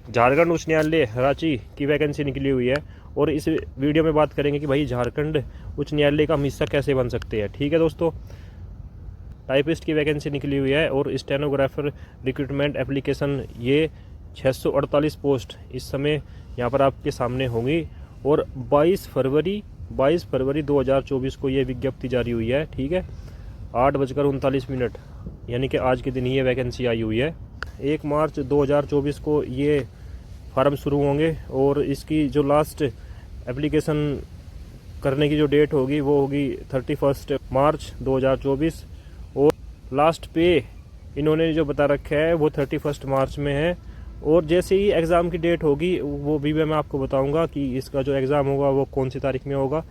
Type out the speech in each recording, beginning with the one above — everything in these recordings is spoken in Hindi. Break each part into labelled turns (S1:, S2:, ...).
S1: झारखंड उच्च न्यायालय रांची की वैकेंसी निकली हुई है और इस वीडियो में बात करेंगे कि भाई झारखंड उच्च न्यायालय का हम हिस्सा कैसे बन सकते हैं। ठीक है दोस्तों, टाइपिस्ट की वैकेंसी निकली हुई है और स्टेनोग्राफर रिक्रूटमेंट एप्लीकेशन ये 648 पोस्ट इस समय यहाँ पर आपके सामने होंगी और 22 फरवरी 2024 को ये विज्ञप्ति जारी हुई है। ठीक है, 8:39 यानी कि आज के दिन ही ये वैकेंसी आई हुई है। 1 मार्च 2024 को ये फार्म शुरू होंगे और इसकी जो लास्ट एप्लीकेशन करने की जो डेट होगी वो होगी 31 मार्च 2024 और लास्ट पे इन्होंने जो बता रखा है वो 31 मार्च में है। और जैसे ही एग्ज़ाम की डेट होगी वो भी मैं आपको बताऊंगा कि इसका जो एग्ज़ाम होगा वो कौन सी तारीख में होगा।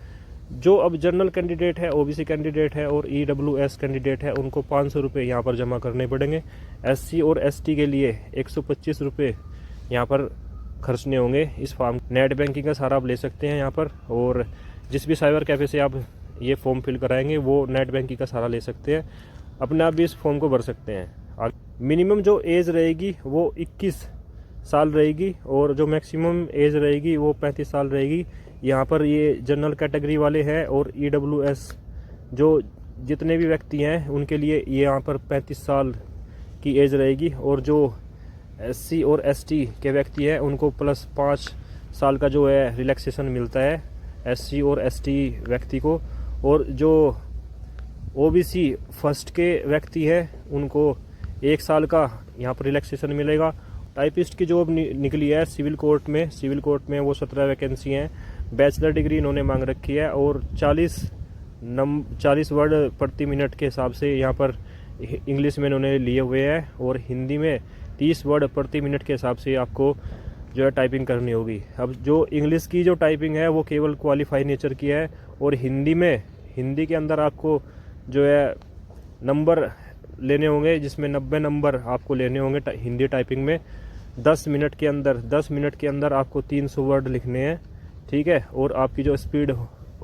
S1: जो अब जनरल कैंडिडेट है, ओबीसी कैंडिडेट है और ईडब्ल्यूएस कैंडिडेट है उनको 500 रुपये यहाँ पर जमा करने पड़ेंगे। एससी और एसटी के लिए 125 रुपये यहाँ पर खर्चने होंगे इस फॉर्म। नेट बैंकिंग का सहारा आप ले सकते हैं यहाँ पर, और जिस भी साइबर कैफ़े से आप ये फॉर्म फिल कराएंगे वो नेट बैंकिंग का सहारा ले सकते हैं, अपने आप भी इस फॉर्म को भर सकते हैं। मिनिमम जो एज रहेगी वो 21 साल रहेगी और जो मैक्सिमम एज रहेगी वो 35 साल रहेगी। यहाँ पर ये जनरल कैटेगरी वाले हैं और ईडब्ल्यूएस जो जितने भी व्यक्ति हैं उनके लिए ये यहाँ पर 35 साल की एज रहेगी और जो एससी और एसटी के व्यक्ति हैं उनको प्लस 5 साल का जो है रिलैक्सेशन मिलता है एससी और एसटी व्यक्ति को। और जो ओबीसी फर्स्ट के व्यक्ति हैं उनको 1 साल का यहाँ पर रिलैक्सेशन मिलेगा। टाइपिस्ट की जॉब निकली है सिविल कोर्ट में वो 17 वैकेंसी हैं। बैचलर डिग्री इन्होंने मांग रखी है और 40 वर्ड प्रति मिनट के हिसाब से यहाँ पर इंग्लिश में इन्होंने लिए हुए हैं और हिंदी में 30 वर्ड प्रति मिनट के हिसाब से आपको जो है टाइपिंग करनी होगी। अब जो इंग्लिश की जो टाइपिंग है वो केवल क्वालिफाई नेचर की है और हिंदी के अंदर आपको जो है नंबर लेने होंगे जिसमें 90 नंबर आपको लेने होंगे हिंदी टाइपिंग में। 10 मिनट के अंदर आपको 300 वर्ड लिखने हैं। ठीक है, और आपकी जो स्पीड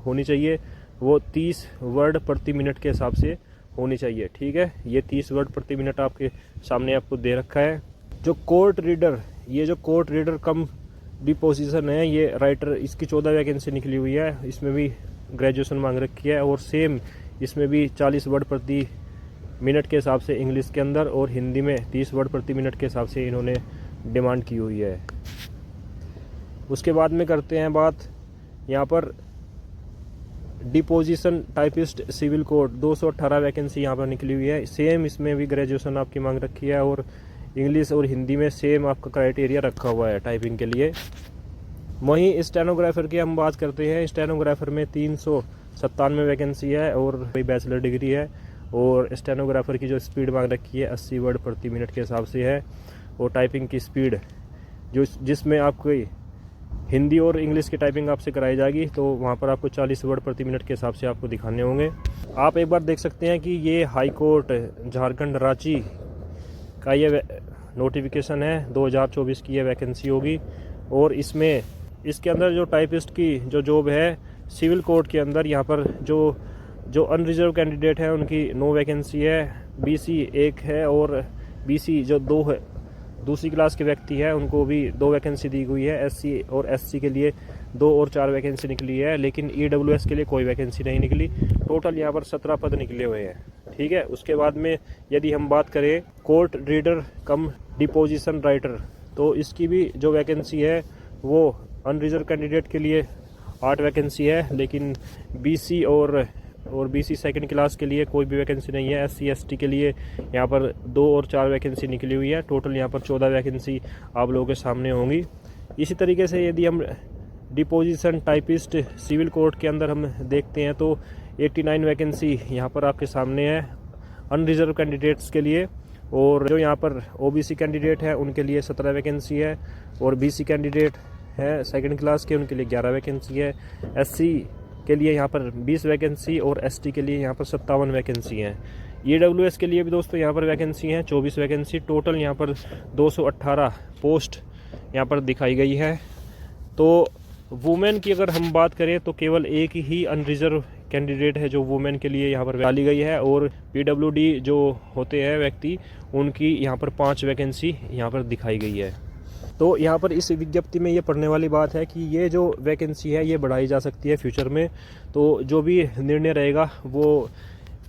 S1: होनी चाहिए वो 30 वर्ड प्रति मिनट के हिसाब से होनी चाहिए। ठीक है, ये 30 वर्ड प्रति मिनट आपके सामने आपको दे रखा है। जो कोर्ट रीडर कम डिपोजिशन है ये राइटर, इसकी 14 वैकेंसी निकली हुई है। इसमें भी ग्रेजुएशन मांग रखी है और सेम इसमें भी 40 वर्ड प्रति मिनट के हिसाब से इंग्लिश के अंदर और हिंदी में 30 वर्ड प्रति मिनट के हिसाब से इन्होंने डिमांड की हुई है। उसके बाद में करते हैं बात यहाँ पर deposition typist civil court 218 vacancy यहाँ पर निकली हुई है। सेम इसमें भी ग्रेजुएशन आपकी मांग रखी है और इंग्लिश और हिंदी में सेम आपका क्राइटेरिया रखा हुआ है टाइपिंग के लिए। वहीं स्टेनोग्राफर की हम बात करते हैं। स्टेनोग्राफर में 397 वैकेंसी है और बैचलर डिग्री है और स्टेनोग्राफर की जो स्पीड मांग रखी है 80 वर्ड प्रति मिनट के हिसाब से है। और टाइपिंग की स्पीड जिसमें आपको हिंदी और इंग्लिश की टाइपिंग आपसे कराई जाएगी तो वहाँ पर आपको 40 वर्ड प्रति मिनट के हिसाब से आपको दिखाने होंगे। आप एक बार देख सकते हैं कि ये हाई कोर्ट झारखंड रांची का ये नोटिफिकेशन है। 2024 की ये वैकेंसी होगी और इसके अंदर जो टाइपिस्ट की जो जॉब है सिविल कोर्ट के अंदर यहाँ पर जो अनरिजर्व कैंडिडेट है उनकी 9 वैकेंसी है। बीसी 1 है और बीसी जो 2 है दूसरी क्लास के व्यक्ति है उनको भी 2 वैकेंसी दी हुई है। एससी और एससी के लिए 2 और 4 वैकेंसी निकली है, लेकिन ईडब्ल्यूएस के लिए कोई वैकेंसी नहीं निकली। टोटल यहाँ पर 17 पद निकले हुए हैं। ठीक है, उसके बाद में यदि हम बात करें court reader cum deposition writer तो इसकी भी जो वैकेंसी है वो अनरिजर्व कैंडिडेट के लिए 8 वैकेंसी है, लेकिन बीसी और बीसी सेकंड क्लास के लिए कोई भी वैकेंसी नहीं है। एससी एसटी के लिए यहाँ पर 2 और 4 वैकेंसी निकली हुई है। टोटल यहाँ पर 14 वैकेंसी आप लोगों के सामने होंगी। इसी तरीके से यदि हम डिपोजिशन टाइपिस्ट सिविल कोर्ट के अंदर हम देखते हैं तो 89 वैकेंसी यहाँ पर आपके सामने है अनरिजर्व कैंडिडेट्स के लिए। और जो यहाँ पर ओबीसी कैंडिडेट है उनके लिए 17 वैकेंसी है और बीसी कैंडिडेट है सेकंड क्लास के उनके लिए 11 वैकेंसी है। एससी के लिए यहाँ पर 20 वैकेंसी और एसटी के लिए यहाँ पर 57 वैकेंसी हैं। ईडब्ल्यूएस के लिए भी दोस्तों यहाँ पर वैकेंसी हैं 24 वैकेंसी। टोटल यहाँ पर 218 पोस्ट यहाँ पर दिखाई गई है। तो वुमेन की अगर हम बात करें तो केवल एक ही अनरिजर्व कैंडिडेट है जो वुमेन के लिए यहाँ पर डाली गई है और पीडब्ल्यूडी जो होते हैं व्यक्ति उनकी यहाँ पर 5 वैकेंसी यहाँ पर दिखाई गई है। तो यहाँ पर इस विज्ञप्ति में ये पढ़ने वाली बात है कि ये जो वैकेंसी है ये बढ़ाई जा सकती है फ्यूचर में। तो जो भी निर्णय रहेगा वो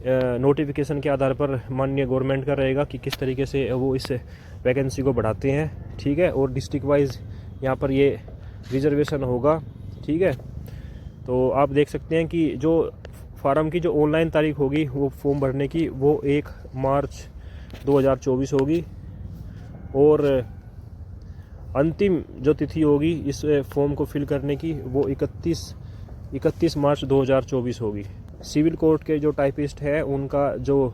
S1: नोटिफिकेशन के आधार पर माननीय गवर्नमेंट का रहेगा कि किस तरीके से वो इस वैकेंसी को बढ़ाते हैं, ठीक है। और डिस्ट्रिक्ट वाइज यहाँ पर ये रिजर्वेशन होगा, ठीक है। तो आप देख सकते हैं कि जो फार्म की जो ऑनलाइन तारीख होगी वो फॉर्म भरने की वो 1 मार्च 2024 होगी, और अंतिम जो तिथि होगी इस फॉर्म को फिल करने की वो 31 मार्च 2024 होगी। सिविल कोर्ट के जो टाइपिस्ट है उनका जो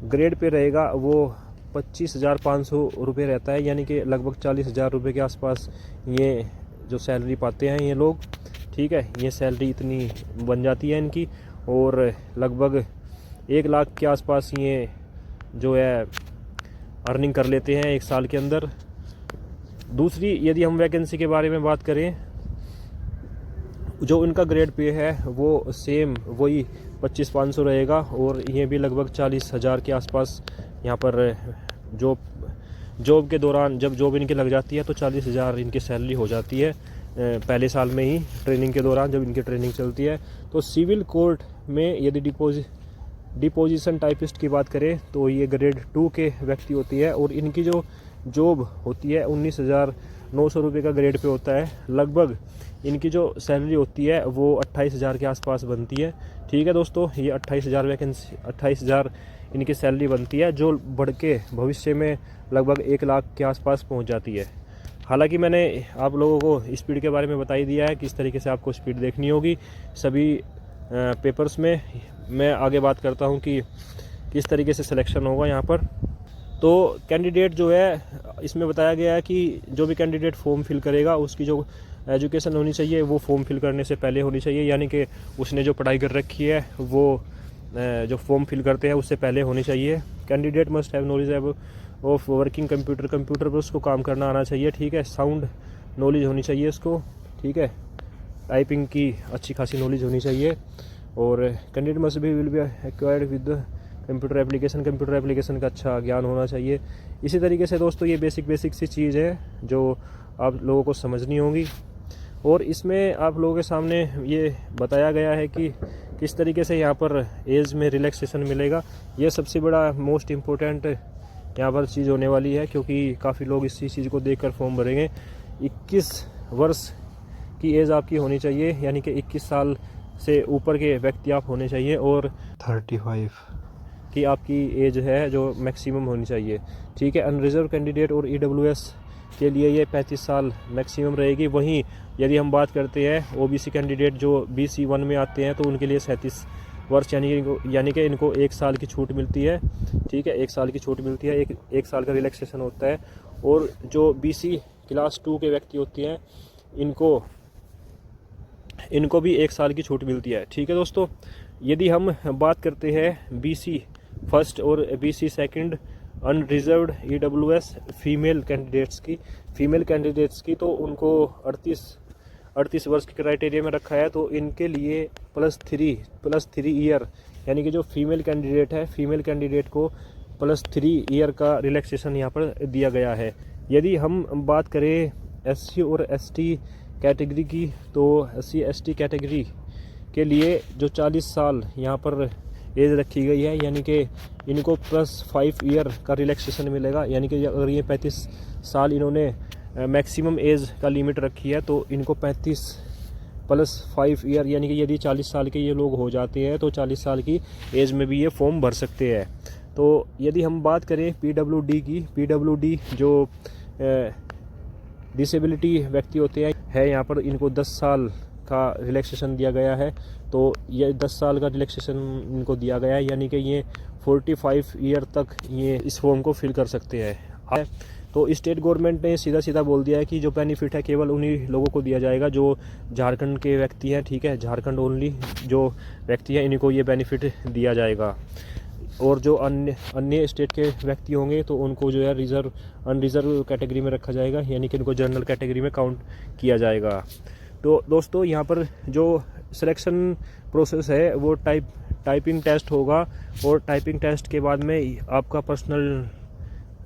S1: ग्रेड पे रहेगा वो 25,500 रुपये रहता है, यानी कि लगभग 40,000 रुपये के आसपास ये जो सैलरी पाते हैं ये लोग, ठीक है। ये सैलरी इतनी बन जाती है इनकी, और लगभग 1 लाख के आसपास ये जो है अर्निंग कर लेते हैं 1 साल के अंदर। दूसरी यदि हम वैकेंसी के बारे में बात करें, जो इनका ग्रेड पे है वो सेम वही 25,500 रहेगा, और ये भी लगभग 40,000 के आसपास यहाँ पर जॉब के दौरान जब जॉब इनकी लग जाती है तो 40,000 इनकी सैलरी हो जाती है पहले साल में ही, ट्रेनिंग के दौरान जब इनकी ट्रेनिंग चलती है। तो सिविल कोर्ट में यदि डिपोजिशन टाइपिस्ट की बात करें तो ये ग्रेड 2 के व्यक्ति होती है, और इनकी जो जॉब होती है 19,900 रुपये का ग्रेड पे होता है। लगभग इनकी जो सैलरी होती है वो 28,000 के आसपास बनती है, ठीक है दोस्तों। ये 28,000 इनकी सैलरी बनती है, जो बढ़ के भविष्य में लगभग 1 लाख के आसपास पहुंच जाती है। हालांकि मैंने आप लोगों को स्पीड के बारे में बता ही दिया है, किस तरीके से आपको स्पीड देखनी होगी सभी पेपर्स में। मैं आगे बात करता हूं कि किस तरीके से सिलेक्शन होगा यहाँ पर। तो कैंडिडेट जो है इसमें बताया गया है कि जो भी कैंडिडेट फॉर्म फिल करेगा उसकी जो एजुकेशन होनी चाहिए वो फॉर्म फिल करने से पहले होनी चाहिए, यानी कि उसने जो पढ़ाई कर रखी है वो जो फॉर्म फिल करते हैं उससे पहले होनी चाहिए। Candidate must have knowledge of working computer पर उसको काम करना आना चाहिए, ठीक है। साउंड नॉलेज होनी चाहिए इसको, ठीक है। टाइपिंग की अच्छी खासी नॉलेज होनी चाहिए, और candidate must will be acquired with computer application का अच्छा ज्ञान होना चाहिए। इसी तरीके से दोस्तों ये बेसिक सी चीज़ है जो आप लोगों को समझनी होगी। और इसमें आप लोगों के सामने ये बताया गया है कि किस तरीके से यहाँ पर एज में रिलैक्सेशन मिलेगा। ये सबसे बड़ा मोस्ट इम्पोर्टेंट यहाँ पर चीज़ होने वाली है, क्योंकि काफ़ी लोग इसी चीज़ को देखकर फॉर्म भरेंगे। 21 वर्ष की एज आपकी होनी चाहिए, यानी कि 21 साल से ऊपर के व्यक्ति आप होने चाहिए, और 35 की आपकी एज है जो मैक्सिमम होनी चाहिए, ठीक है। अनरिजर्व कैंडिडेट और EWS के लिए ये 35 साल मैक्सिमम रहेगी। वहीं यदि हम बात करते हैं OBC कैंडिडेट जो BC1 में आते हैं तो उनके लिए 37 वर्ष यानी कि इनको 1 साल की छूट मिलती है, ठीक है। 1 साल की छूट मिलती है, एक साल का रिलैक्सेशन होता है। और जो BC क्लास 2 के व्यक्ति होते हैं इनको भी 1 साल की छूट मिलती है, ठीक है दोस्तों। यदि हम बात करते हैं BC फर्स्ट और BC second unreserved EWS female candidates की तो उनको 38 वर्ष के क्राइटेरिया में रखा है। तो इनके लिए +3 ईयर, यानी कि जो फीमेल कैंडिडेट को +3 ईयर का रिलैक्सेशन यहाँ पर दिया गया है। यदि हम बात करें SC और ST कैटेगरी की, तो SC ST कैटेगरी के लिए जो 40 साल यहाँ पर एज रखी गई है, यानी कि इनको +5 ईयर का रिलैक्सेशन मिलेगा। यानी कि अगर ये 35 साल इन्होंने मैक्सिमम एज का लिमिट रखी है तो इनको 35 + 5 ईयर, यानी कि यदि 40 साल के ये लोग हो जाते हैं तो 40 साल की एज में भी ये फॉर्म भर सकते हैं। तो यदि हम बात करें PWD की, PWD जो डिसेबिलिटी व्यक्ति होते हैं है यहाँ पर, इनको 10 साल का रिलैक्सेशन दिया गया है। तो ये 10 साल का रिलैक्सेशन इनको दिया गया है, यानी कि ये 45 ईयर तक ये इस फॉर्म को फिल कर सकते हैं। तो स्टेट गवर्नमेंट ने सीधा बोल दिया है कि जो बेनिफिट है केवल उन्हीं लोगों को दिया जाएगा जो झारखंड के व्यक्ति हैं, ठीक है। झारखंड ओनली जो व्यक्ति हैं इनको ये बेनिफिट दिया जाएगा, और जो अन्य स्टेट के व्यक्ति होंगे तो उनको जो है अनरिजर्व कैटेगरी में रखा जाएगा, यानी कि इनको जनरल कैटेगरी में काउंट किया जाएगा। तो दोस्तों यहाँ पर जो सिलेक्शन प्रोसेस है वो टाइपिंग टेस्ट होगा, और टाइपिंग टेस्ट के बाद में आपका पर्सनल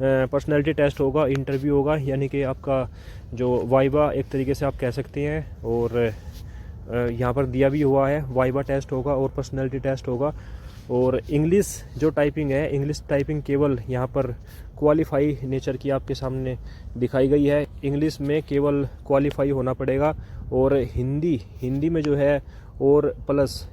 S1: पर्सनैलिटी टेस्ट होगा, इंटरव्यू होगा, यानी कि आपका जो वाइवा एक तरीके से आप कह सकते हैं। और यहाँ पर दिया भी हुआ है, वाइवा टेस्ट होगा और पर्सनैलिटी टेस्ट होगा। और इंग्लिश जो टाइपिंग है, इंग्लिश टाइपिंग केवल यहाँ पर क्वालिफाई नेचर की आपके सामने दिखाई गई है। इंग्लिश में केवल क्वालिफाई होना पड़ेगा। और हिंदी में जो है और plus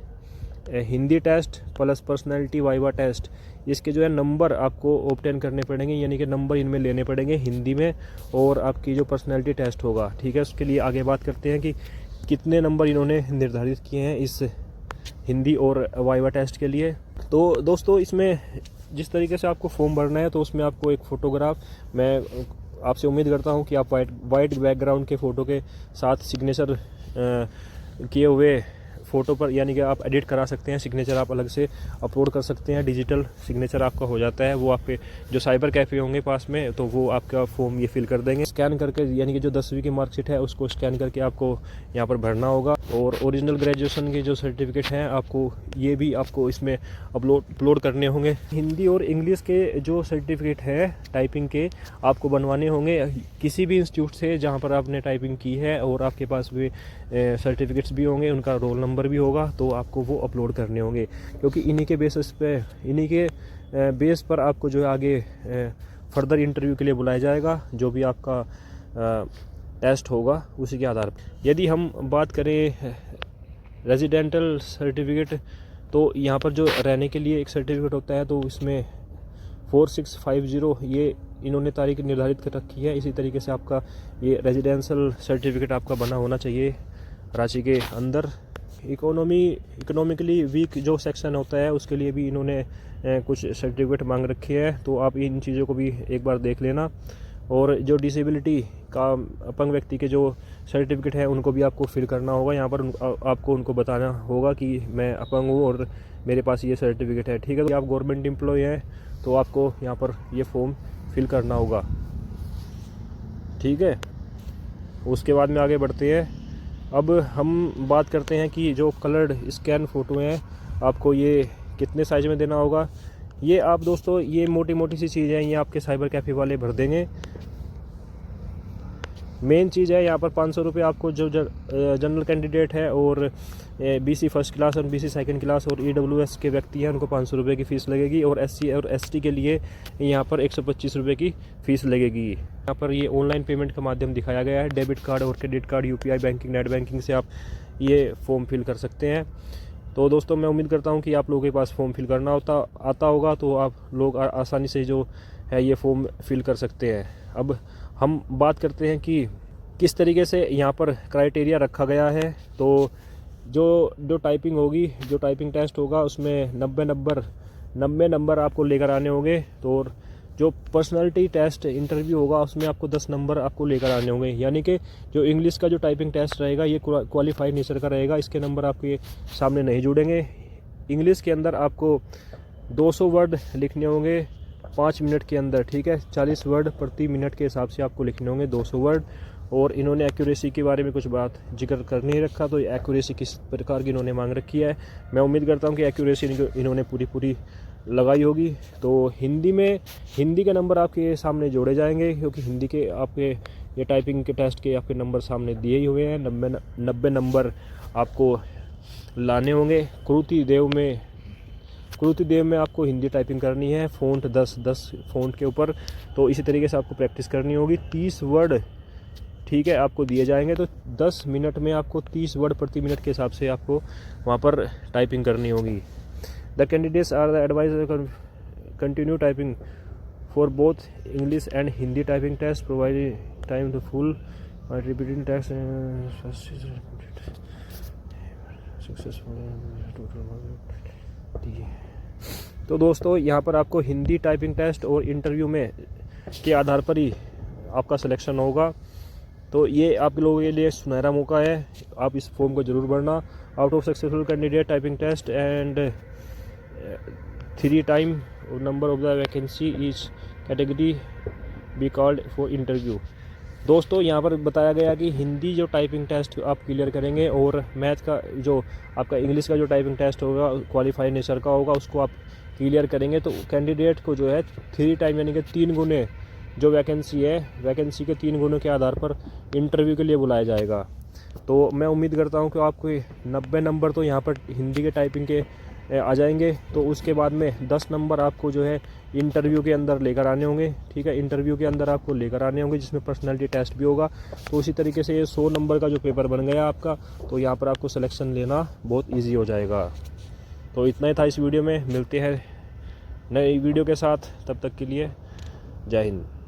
S1: Hindi test plus personality viva test, इसके जो है नंबर आपको ऑब्टेन करने पड़ेंगे, यानी कि नंबर इनमें लेने पड़ेंगे हिंदी में। और आपकी जो पर्सनैलिटी टेस्ट होगा, ठीक है, उसके लिए आगे बात करते हैं कि कितने नंबर इन्होंने निर्धारित किए हैं इस हिंदी और वाइवा टेस्ट के लिए। तो दोस्तों, इसमें जिस तरीके से आपको फॉर्म भरना है, तो उसमें आपको एक फ़ोटोग्राफ, मैं आपसे उम्मीद करता हूं कि आप वाइट बैकग्राउंड के फ़ोटो के साथ सिग्नेचर किए हुए फ़ोटो पर, यानी कि आप एडिट करा सकते हैं, सिग्नेचर आप अलग से अपलोड कर सकते हैं, डिजिटल सिग्नेचर आपका हो जाता है। वो आपके जो साइबर कैफ़े होंगे पास में, तो वो आपका फॉर्म ये फिल कर देंगे स्कैन करके, यानी कि जो 10वीं की मार्कशीट है उसको स्कैन करके आपको यहाँ पर भरना होगा। और ओरिजिनल ग्रेजुएशन के जो सर्टिफिकेट हैं आपको ये भी आपको इसमें अपलोड करने होंगे। हिंदी और इंग्लिश के जो सर्टिफिकेट है टाइपिंग के आपको बनवाने होंगे किसी भी इंस्टीट्यूट से जहाँ पर आपने टाइपिंग की है, और आपके पास वे सर्टिफिकेट्स भी होंगे, उनका रोल नंबर भी होगा, तो आपको वो अपलोड करने होंगे। क्योंकि इन्हीं के बेस पर आपको जो है आगे फर्दर इंटरव्यू के लिए बुलाया जाएगा, जो भी आपका टेस्ट होगा उसी के आधार पर। यदि हम बात करें रेजिडेंटल सर्टिफिकेट, तो यहाँ पर जो रहने के लिए एक सर्टिफिकेट होता है, तो इसमें 4650 ये इन्होंने तारीख निर्धारित कर रखी है। इसी तरीके से आपका ये रेजिडेंशियल सर्टिफिकेट आपका बना होना चाहिए रांची के अंदर। इकोनॉमिकली वीक जो सेक्शन होता है उसके लिए भी इन्होंने कुछ सर्टिफिकेट मांग रखे हैं, तो आप इन चीज़ों को भी एक बार देख लेना। और जो डिसेबिलिटी का अपंग व्यक्ति के जो सर्टिफिकेट है उनको भी आपको फिल करना होगा। यहाँ पर आपको उनको बताना होगा कि मैं अपंग हूँ और मेरे पास ये सर्टिफिकेट है, ठीक है। तो आप गवर्नमेंट एम्प्लॉय हैं तो आपको यहाँ पर ये फॉर्म फिल करना होगा, ठीक है। उसके बाद में आगे बढ़ते हैं। अब हम बात करते हैं कि जो कलर्ड स्कैन फ़ोटो हैं आपको ये कितने साइज़ में देना होगा। ये आप दोस्तों, ये मोटी मोटी सी चीज़ है, ये आपके साइबर कैफ़े वाले भर देंगे। मेन चीज़ है यहाँ पर 500 रुपये आपको जो जनरल कैंडिडेट है और BC फर्स्ट क्लास और BC सेकंड क्लास और EWS के व्यक्ति हैं उनको 500 रुपये की फ़ीस लगेगी। और SC और ST के लिए यहाँ पर 125 रुपये की फ़ीस लगेगी। यहाँ पर ये ऑनलाइन पेमेंट का माध्यम दिखाया गया है, डेबिट कार्ड और credit card, UPI banking, net banking से आप ये फॉर्म फिल कर सकते हैं। तो दोस्तों, मैं उम्मीद करता हूँ कि आप लोगों के पास फॉर्म फिल करना आता होगा, तो आप लोग आसानी से जो है ये फॉर्म फिल कर सकते हैं। अब हम बात करते हैं कि किस तरीके से यहाँ पर क्राइटेरिया रखा गया है। तो जो टाइपिंग होगी, जो टाइपिंग टेस्ट होगा उसमें 90 नंबर आपको लेकर आने होंगे। तो जो पर्सनालिटी टेस्ट इंटरव्यू होगा उसमें आपको 10 नंबर आपको लेकर आने होंगे, यानी कि जो इंग्लिश का जो टाइपिंग टेस्ट रहेगा ये क्वालिफाइड नेचर का रहेगा, इसके नंबर आपके सामने नहीं जुड़ेंगे। इंग्लिश के अंदर आपको 200 वर्ड लिखने होंगे 5 मिनट के अंदर, ठीक है। 40 वर्ड प्रति मिनट के हिसाब से आपको लिखने होंगे 200 वर्ड। और इन्होंने एक्यूरेसी के बारे में कुछ बात जिक्र कर नहीं रखा, तो एक्यूरेसी किस प्रकार की इन्होंने मांग रखी है। मैं उम्मीद करता हूं कि एक्यूरेसी इन्होंने पूरी लगाई होगी। तो हिंदी के नंबर आपके सामने जोड़े जाएंगे, क्योंकि हिंदी के आपके ये टाइपिंग के टेस्ट के आपके नंबर सामने दिए ही हुए हैं। 90 नंबर आपको लाने होंगे। कुरुति देव में आपको हिंदी टाइपिंग करनी है, फ़ॉन्ट 10 फ़ॉन्ट के ऊपर। तो इसी तरीके से आपको प्रैक्टिस करनी होगी। 30 वर्ड, ठीक है, आपको दिए जाएंगे। तो 10 मिनट में आपको 30 वर्ड प्रति मिनट के हिसाब से आपको वहाँ पर टाइपिंग करनी होगी। The candidates are the advisor continue typing for both English and Hindi typing test, provide time to full repeating test तो दोस्तों, यहाँ पर आपको हिंदी टाइपिंग टेस्ट और इंटरव्यू में के आधार पर ही आपका सिलेक्शन होगा। तो ये आप लोगों के लिए सुनहरा मौका है, आप इस फॉर्म को ज़रूर भरना। Out of successful candidate typing test and 3 time number of the vacancy each category be called for interview. दोस्तों, यहाँ पर बताया गया कि हिंदी जो टाइपिंग टेस्ट आप क्लियर करेंगे और मैथ का जो आपका इंग्लिश का जो टाइपिंग टेस्ट होगा क्वालिफाइड नेचर का होगा, उसको आप क्लियर करेंगे तो कैंडिडेट को जो है 3 टाइम यानी कि 3 गुने जो वैकेंसी है, वैकेंसी के 3 गुनों के आधार पर इंटरव्यू के लिए बुलाया जाएगा। तो मैं उम्मीद करता हूँ कि आपको 90 नंबर तो यहाँ पर हिंदी के टाइपिंग के आ जाएंगे। तो उसके बाद में 10 नंबर आपको जो है इंटरव्यू के अंदर लेकर आने होंगे। ठीक है, इंटरव्यू के अंदर आपको लेकर आने होंगे जिसमें पर्सनालिटी टेस्ट भी होगा। तो उसी तरीके से ये 100 नंबर का जो पेपर बन गया आपका, तो यहाँ पर आपको सिलेक्शन लेना बहुत ईजी हो जाएगा। तो इतना ही था इस वीडियो में, मिलते हैं नई वीडियो के साथ, तब तक के लिए जय हिंद।